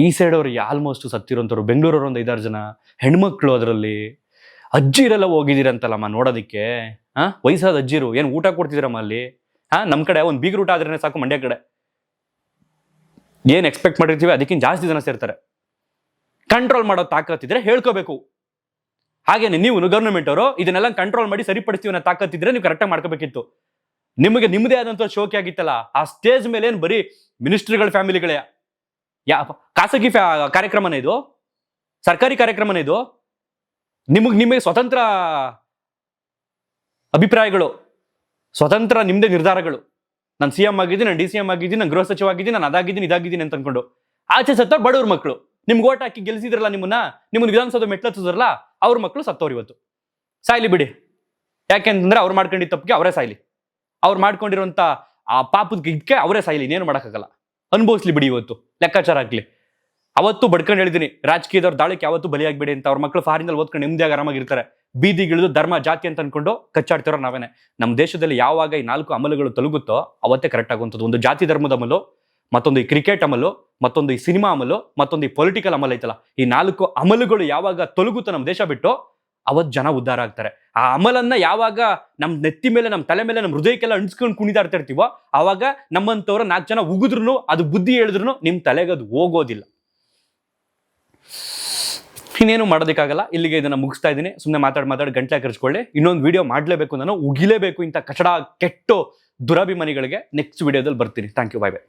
ಈ ಸೈಡ್ ಅವ್ರು ಆಲ್ಮೋಸ್ಟ್ ಸತ್ತಿರೋಂಥವ್ರು. ಬೆಂಗಳೂರವ್ರು ಒಂದು 5-6 ಜನ ಹೆಣ್ಮಕ್ಳು. ಅದರಲ್ಲಿ ಅಜ್ಜಿರೆಲ್ಲ ಹೋಗಿದ್ದೀರಂತಲ್ಲಮ್ಮ ನೋಡೋದಿಕ್ಕೆ. ವಯಸ್ಸಾದ ಅಜ್ಜಿರು ಏನು ಊಟ ಕೊಡ್ತಿದ್ದೀರಮ್ಮ ಅಲ್ಲಿ? ನಮ್ಮ ಕಡೆ ಒಂದು ಬೀಗರ ಊಟ ಆದ್ರೇನೆ ಸಾಕು. ಮಂಡ್ಯ ಕಡೆ ಏನ್ ಎಕ್ಸ್ಪೆಕ್ಟ್ ಮಾಡಿರ್ತೀವಿ ಅದಕ್ಕಿಂತ ಜಾಸ್ತಿ ಜನ ಸೇರ್ತಾರೆ. ಕಂಟ್ರೋಲ್ ಮಾಡೋ ತಾಕತ್ತಿದ್ರೆ ಹೇಳ್ಕೋಬೇಕು. ಹಾಗೇನೆ ನೀವು ಗವರ್ನಮೆಂಟ್ ಅವರು ಇದನ್ನೆಲ್ಲ ಕಂಟ್ರೋಲ್ ಮಾಡಿ ಸರಿಪಡಿಸ್ತೀವಿ ಅನ್ನೋ ತಾಕತ್ತಿದ್ರೆ ನೀವು ಕರೆಕ್ಟಾಗಿ ಮಾಡ್ಕೋಬೇಕಿತ್ತು. ನಿಮಗೆ ನಿಮ್ಮದೇ ಆದಂತ ಶೋಕಿ ಆಗಿತ್ತಲ್ಲ, ಆ ಸ್ಟೇಜ್ ಮೇಲೆ ಏನ್ ಬರೀ ಮಿನಿಸ್ಟ್ರಿಗಳ ಫ್ಯಾಮಿಲಿಗಳೇ? ಖಾಸಗಿ ಕಾರ್ಯಕ್ರಮನೇ ಇದು? ಸರ್ಕಾರಿ ಕಾರ್ಯಕ್ರಮನೇ ಇದು? ನಿಮಗೆ ಸ್ವತಂತ್ರ ಅಭಿಪ್ರಾಯಗಳು, ಸ್ವತಂತ್ರ ನಿಮ್ದೇ ನಿರ್ಧಾರಗಳು. ನಾನು CM ಆಗಿದ್ದೀನಿ, ನಾನು DCM ಆಗಿದ್ದೀನಿ, ನಾನು ಗೃಹ ಸಚಿವ ಆಗಿದ್ದೀನಿ, ನಾನು ಅದಾಗಿದ್ದೀನಿ ಇದಾಗಿದ್ದೀನಿ ಅಂತ ಅನ್ಕೊಂಡು ಆಚೆ ಸತ್ತವ್ರು ಬಡವ್ರ ಮಕ್ಕಳು. ನಿಮ್ಗೆ ಓಟ್ ಹಾಕಿ ಗೆಲ್ಸಿದ್ರಲ್ಲ, ನಿಮ್ಮನ್ನ ವಿಧಾನಸೌಧ ಮೆಟ್ಲತ್ತಿದ್ರಲ್ಲ, ಅವ್ರ ಮಕ್ಕಳು ಸತ್ತವ್ರು ಇವತ್ತು. ಸಾಯ್ಲಿ ಬಿಡಿ. ಯಾಕೆಂತಂದ್ರೆ ಅವ್ರು ಮಾಡ್ಕೊಂಡಿದ್ದ ತಪ್ಪಿಗೆ ಅವರೇ ಸಾಯ್ಲಿ. ಅವ್ರು ಮಾಡ್ಕೊಂಡಿರುವಂತ ಆ ಪಾಪದ ಇದಕ್ಕೆ ಅವರೇ ಸಾಯ್ಲಿ. ಇನ್ನೇನು ಮಾಡೋಕ್ಕಾಗಲ್ಲ. ಅನುಭವಿಸ್ಲಿ ಬಿಡಿ. ಇವತ್ತು ಲೆಕ್ಕಾಚಾರ ಆಗ್ಲಿ. ಅವತ್ತು ಬಡ್ಕೊಂಡು ಹೇಳಿದ್ದೀನಿ, ರಾಜಕೀಯದವ್ರ ದಾಳಿಗೆ ಯಾವತ್ತೂ ಬಲಿಯಾಗಬೇಡಿ ಅಂತ. ಅವ್ರ ಮಕ್ಕಳು ಫಾರಿನಲ್ಲಿ ಓದ್ಕೊಂಡು ನೆಮ್ಮದಿಯಾಗಿ ಆರಾಮಾಗಿರ್ತಾರೆ. ಬೀದಿಗಿಳಿದು ಧರ್ಮ ಜಾತಿ ಅಂತ ಅನ್ಕೊಂಡು ಕಚ್ಚಾಡ್ತಿರೋ ನಾವೇನೆ. ನಮ್ಮ ದೇಶದಲ್ಲಿ ಯಾವಾಗ ಈ 4 ಅಮಲುಗಳು ತಲುಗುತ್ತೋ ಅವತ್ತೇ ಕರೆಕ್ಟ್ ಆಗುವಂಥದ್ದು. ಒಂದು ಜಾತಿ ಧರ್ಮದ ಅಮಲು, ಮತ್ತೊಂದು ಈ ಕ್ರಿಕೆಟ್ ಅಮಲು, ಮತ್ತೊಂದು ಈ ಸಿನಿಮಾ ಅಮಲು, ಮತ್ತೊಂದು ಈ ಪೊಲಿಟಿಕಲ್ ಅಮಲ್ ಐತಲ್ಲ. ಈ 4 ಅಮಲುಗಳು ಯಾವಾಗ ತೊಲಗುತ್ತೋ ನಮ್ಮ ದೇಶ ಬಿಟ್ಟು, ಅವತ್ತು ಜನ ಉದ್ಧಾರ ಆಗ್ತಾರೆ. ಆ ಅಮಲನ್ನ ಯಾವಾಗ ನಮ್ಮ ನೆತ್ತಿ ಮೇಲೆ, ನಮ್ಮ ತಲೆ ಮೇಲೆ, ನಮ್ಮ ಹೃದಯಕ್ಕೆಲ್ಲ ಅಂಟಿಸ್ಕೊಂಡು ಕುಣಿದಾಡ್ತಾ ಇರ್ತೀವೋ, ಆವಾಗ ನಮ್ಮಂತವ್ರ 4 ಜನ ಉಗಿದ್ರು, ಅದು ಬುದ್ಧಿ ಹೇಳಿದ್ರು ನಿಮ್ ತಲೆಗೆ ಅದು ಹೋಗೋದಿಲ್ಲ. ಇನ್ನೇನು ಮಾಡೋದಕ್ಕಾಗಲ್ಲ. ಇಲ್ಲಿಗೆ ಇದನ್ನ ಮುಗಿಸ್ತಾ ಇದ್ದೀನಿ. ಸುಮ್ಮನೆ ಮಾತಾಡಿ ಗಂಟ್ಲೆ ಕರ್ಸ್ಕೊಳ್ಳಿ. ಇನ್ನೊಂದು ವಿಡಿಯೋ ಮಾಡಲೇಬೇಕು, ನಾನು ಉಗಿಲೇಬೇಕು ಇಂಥ ಕಚಡ ಕೆಟ್ಟು ದುರಾಭಿಮಾನಿಗಳಿಗೆ. ನೆಕ್ಸ್ಟ್ ವಿಡಿಯೋದಲ್ಲಿ ಬರ್ತೀನಿ. Thank you, bye by.